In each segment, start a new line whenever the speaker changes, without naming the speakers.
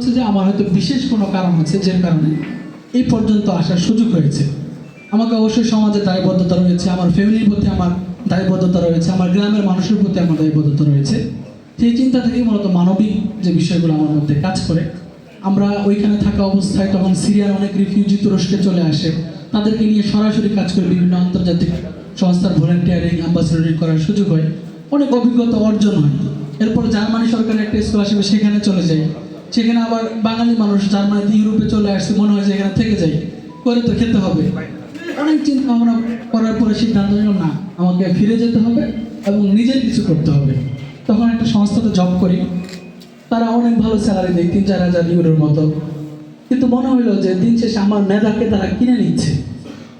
হচ্ছে যে আমার হয়তো বিশেষ কোনো কারণ আছে যে কারণে এই পর্যন্ত আসার সুযোগ হয়েছে। আমাকে অবশ্যই সমাজের দায়বদ্ধতা রয়েছে, আমার ফ্যামিলির প্রতি আমার দায়বদ্ধতা রয়েছে, আমার গ্রামের মানুষের প্রতি আমার দায়বদ্ধতা রয়েছে। সেই চিন্তা থেকেই মূলত মানবিক যে বিষয়গুলো আমার মধ্যে কাজ করে। আমরা ওইখানে থাকা অবস্থায় তখন সিরিয়ার অনেক রিফিউজি তুরস্কে চলে আসে, তাদেরকে নিয়ে সরাসরি কাজ করে বিভিন্ন আন্তর্জাতিক সংস্থার ভলেন্টিয়ারিং অ্যাম্বাসেডরিং করার সুযোগ হয়, অনেক অভিজ্ঞতা অর্জন হয়। এরপর জার্মানি সরকারের একটা স্কলারশিপে সেখানে চলে যাই, সেখানে আবার বাঙালি মানুষ জার্মানিতে ইউরোপে চলে আসছে, মনে হয় যে এখানে থেকে যাই, করে তো খেতে হবে। অনেক চিন্তা ভাবনা করার পরে সিদ্ধান্ত নিলাম না, আমাকে ফিরে যেতে হবে এবং নিজের কিছু করতে হবে। তখন একটা সংস্থাতে জব করি, তারা অনেক ভালো স্যালারি দেয়, 3-4 হাজার ইউরোর মতো। কিন্তু মনে হলো যে দিন শেষে আমার মেধাকে তারা কিনে নিচ্ছে।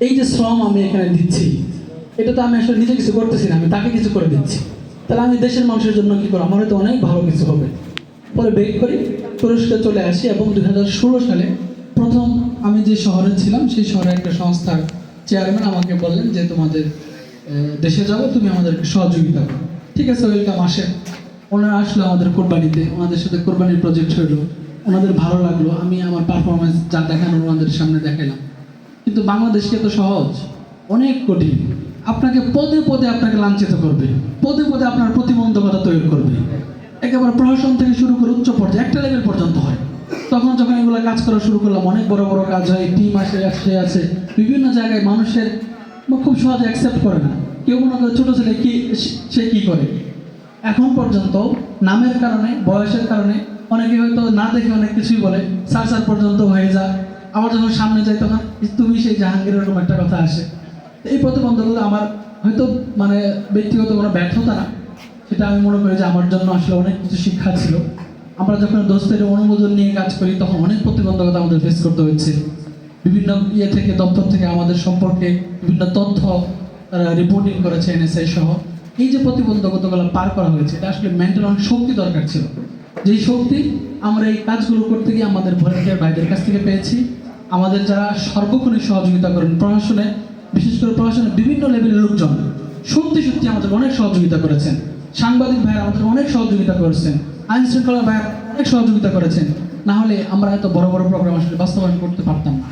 এই যে শ্রম আমি এখানে দিচ্ছি, এটা তো আমি আসলে নিজে কিছু করতেছি না, আমি তাকে কিছু করে দিচ্ছি। তাহলে আমি দেশের মানুষের জন্য কী করবো, আমার হয়তো অনেক ভালো কিছু হবে। পরে বেক করি, তুরস্কে চলে আসি এবং 2016 সালে প্রথম আমি যে শহরে ছিলাম সেই শহরে একটা সংস্থার চেয়ারম্যান আমাকে বললেন যে তোমাদের দেশে যাবো, তুমি আমাদেরকে সহযোগিতা করো। ঠিক আছে, ওয়েলকাম, আসেন। ওনারা আসলো আমাদের কোরবানিতে, ওনাদের সাথে কোরবানির প্রজেক্ট হলো, ওনাদের ভালো লাগলো, আমি আমার পারফরমেন্স যা দেখানোর ওনাদের সামনে দেখালাম। কিন্তু বাংলাদেশকে তো সহজ, অনেক কঠিন। আপনাকে পদে পদে আপনাকে লাঞ্ছিত করবে, পদে পদে আপনার প্রতিবন্ধকতা তৈরি করবে, একেবারে প্রশাসন থেকে শুরু করে উচ্চ পর্যায়ে একটা লেভেল পর্যন্ত হয়। তখন যখন এগুলো কাজ করা শুরু করলাম, অনেক বড় বড় কাজ হয়, টিম আছে বিভিন্ন জায়গায়, মানুষের খুব সহজে অ্যাকসেপ্ট করে না। কেউ মনে করে ছোটো ছেলে কি, সে কী করে। এখন পর্যন্ত নামের কারণে, বয়সের কারণে অনেকে হয়তো না দেখে অনেক কিছুই বলে, স্যার পর্যন্ত হয়ে যা। আবার যখন সামনে যাই তখন তুমি সেই জাহাঙ্গীর, এরকম একটা কথা আসে। এই প্রতিবন্ধকতা আমার হয়তো মানে ব্যক্তিগত কোনো ব্যর্থতা না, সেটা আমি মনে করি যে আমার জন্য আসলে অনেক কিছু শিক্ষা ছিল। আমরা যখন দোস্তের অনুমোদন নিয়ে কাজ করি তখন অনেক প্রতিবন্ধকতা আমাদের ফেস করতে হচ্ছে। বিভিন্ন থেকে দপ্তর থেকে আমাদের সম্পর্কে বিভিন্ন তথ্য তারা রিপোর্টিং করেছে, NSI সহ। এই যে প্রতিবন্ধকতাগুলো পার করা হয়েছে, এটা আসলে মেন্টাল অনেক শক্তি দরকার ছিল। যেই শক্তি আমরা এই কাজগুলো করতে গিয়ে আমাদের ভলেন্টিয়ার ভাইদের কাছ থেকে পেয়েছি। আমাদের যারা সর্বক্ষণিক সহযোগিতা করেন প্রশাসনে, বিশেষ করে প্রশাসনের বিভিন্ন লেভেলের লোকজন সত্যি আমাদের অনেক সহযোগিতা করেছেন। সাংবাদিক ভাইরা আমাদের অনেক সহযোগিতা করেছেন, আইন শৃঙ্খলা ভাইরা অনেক সহযোগিতা করেছেন। না হলে আমরা এত বড় বড় প্রোগ্রাম আসলে বাস্তবায়ন করতে পারতাম না।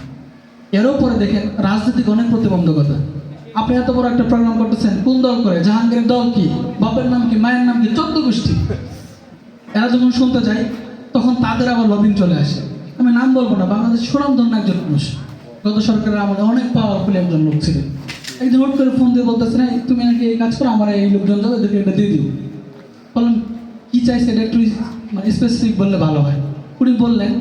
এরও পরে দেখেন রাজনৈতিক অনেক প্রতিবন্ধকতা। আপনি এত বড় একটা প্রোগ্রাম করতেছেন, কোন দল করে, জাহাঙ্গীরের দল কি, বাপের নাম কি, মায়ের নাম কি, 14 গোষ্ঠী। এরা যখন শুনতে যায় তখন তাদের আবার লবিং চলে আসে। আমি নাম বলবো না, বাংলাদেশ সুনামধন্য একজন মানুষ, গত সরকারের আমাদের অনেক পাওয়ারফুল একজন লোক ছিলেন। একদিন হুট করে ফোন দিয়ে বলতেছে, না তুমি নাকি এই কাজ করো, আমার এই লোকজন যাবে, এদেরকে এটা দিয়ে দিও। বললাম কী চাইছে, এটা একটু মানে স্পেসিফিক বললে ভালো হয়। উনি বললেন,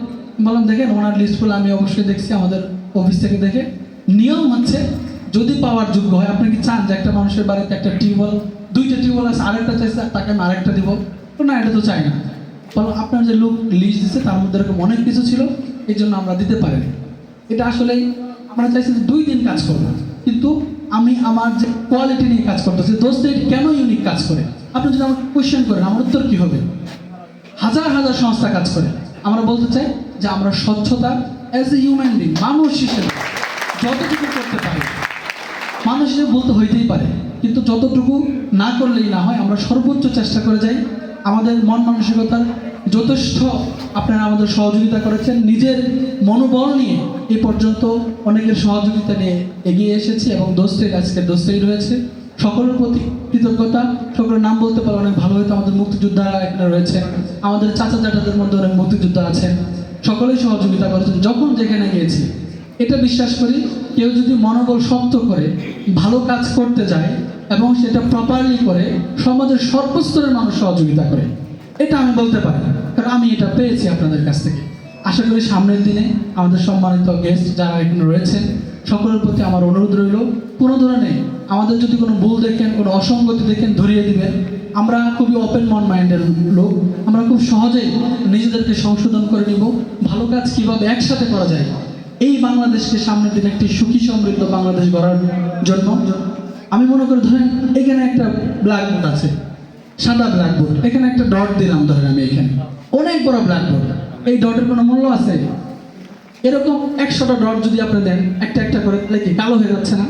বললাম দেখেন ওনার লিস্টগুলো আমি অবশ্যই দেখছি আমাদের অফিস থেকে দেখে। নিয়ম হচ্ছে যদি পাওয়ার যোগ্য হয়, আপনি কি চান যে একটা মানুষের বাড়িতে একটা টিউবওয়েল, 2টা টিউবওয়েল আছে, আরেকটা চাইছে তাকে আমি আরেকটা দিব? না, এটা তো চাই না। বললাম আপনার যে লোক লিস্ট দিচ্ছে তার মধ্যে এরকম অনেক কিছু ছিল, এই জন্য আমরা দিতে পারিনি। এটা আসলেই আমরা চাইছি যে 2 দিন কাজ করবো, কিন্তু আমি আমার যে কোয়ালিটি নিয়ে কাজ করতেছি, দোস্ত এটি কেন ইউনিক কাজ করে, আপনি যদি আমাকে কোয়েশ্চেন করেন আমার উত্তর কী হবে? হাজার হাজার সংস্থা কাজ করে। আমরা বলতে চাই যে আমরা স্বচ্ছতা অ্যাজ এ হিউম্যান বিং, মানুষ হিসেবে যতটুকু করতে পারি, মানুষ হিসেবে বলতে হইতেই পারে, কিন্তু যতটুকু না করলেই না হয়, আমরা সর্বোচ্চ চেষ্টা করে যাই। আমাদের মন মানসিকতার যথেষ্ট আপনারা আমাদের সহযোগিতা করেছেন, নিজের মনোবল নিয়ে এই পর্যন্ত অনেকের সহযোগিতা নিয়ে এগিয়ে এসেছি এবং দোস্তের আজকে দোস্তেই রয়েছে। সকলের প্রতি কৃতজ্ঞতা। সকলের নাম বলতে পারলে অনেক ভালো হতো। আমাদের মুক্তিযোদ্ধারা এখানে রয়েছে, আমাদের চাচা চাচাদের মধ্যে অনেক মুক্তিযোদ্ধা আছেন, সকলেই সহযোগিতা করেছেন যখন যেখানে গিয়েছি। এটা বিশ্বাস করি, কেউ যদি মনোবল শক্ত করে ভালো কাজ করতে যায় এবং সেটা প্রপারলি করে, সমাজের সর্বস্তরের মানুষ সহযোগিতা করে, এটা আমি বলতে পারি, কারণ আমি এটা পেয়েছি আপনাদের কাছ থেকে। আশা করি সামনের দিনে আমাদের সম্মানিত গেস্ট যারা এখানে রয়েছেন সকলের প্রতি আমার অনুরোধ রইল, কোনো ধরনের আমাদের যদি কোনো ভুল দেখেন, কোনো অসঙ্গতি দেখেন, ধরিয়ে দিবেন। আমরা খুবই ওপেন মাইন্ডের লোক, আমরা খুব সহজেই নিজেদেরকে সংশোধন করে নিব। ভালো কাজ কীভাবে একসাথে করা যায়, এই বাংলাদেশকে সামনের দিনে একটি সুখী সমৃদ্ধ বাংলাদেশ গড়ার জন্য আমি মনে করি, ধরেন এখানে একটা ব্ল্যাকবোর্ড আছে, সাদা ব্ল্যাকবোর্ড, এখানে একটা ডট দিলাম, ধরেন আমি এখানে অনেক বড় ব্ল্যাকবোর্ড, এই ডটের কোনো মূল্য আছে? এরকম 100টা ডট যদি আপনি দেন একটা একটা করে, তাহলে কি কালো হয়ে যাচ্ছে না?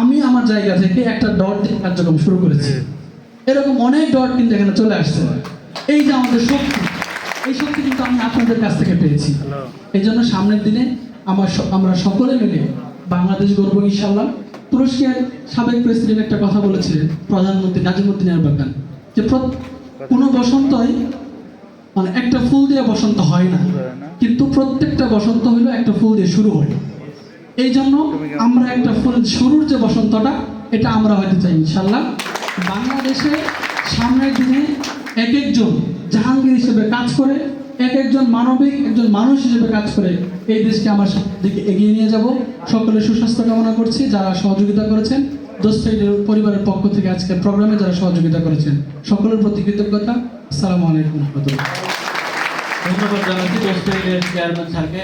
আমি আমার জায়গা থেকে একটা ডট দিয়ে কার্যক্রম শুরু করেছি, এরকম অনেক ডট কিন্তু এখানে চলে আসছে। এই যে আমাদের শক্তি, এই শক্তি কিন্তু আমি আপনাদের কাছ থেকে পেয়েছি। এই জন্য সামনের দিনে আমরা সকলে মিলে বাংলাদেশ গর্ব ইনশাআল্লাহ। তুরস্কের সাবেক প্রেসিডেন্ট একটা কথা বলেছিলেন, প্রধানমন্ত্রী নাজিমুদ্দিন এরবাকান, যে কোনো বসন্তই মানে একটা ফুল দিয়ে বসন্ত হয় না, কিন্তু প্রত্যেকটা বসন্ত হইলো একটা ফুল দিয়ে শুরু হয়। এই জন্য আমরা একটা ফুল শুরুর যে বসন্তটা, এটা আমরা হইতে চাই ইনশাআল্লাহ। বাংলাদেশে সামনের দিনে এক একজন জাহাঙ্গীর হিসেবে কাজ করে, এক একজন মানবিক একজন মানুষ হিসেবে কাজ করে এই দেশকে আমার দিকে এগিয়ে নিয়ে যাব। সকলের সুস্বাস্থ্য কামনা করছি। যারা সহযোগিতা করেছেন, দোস্ত পরিবারের পক্ষ থেকে আজকে প্রোগ্রামে যারা সহযোগিতা করেছেন, সকলের প্রতি কৃতজ্ঞতা। আসসালামু আলাইকুম।
ধন্যবাদ জানাচ্ছি দোস্ত চেয়ারম্যান স্যারকে।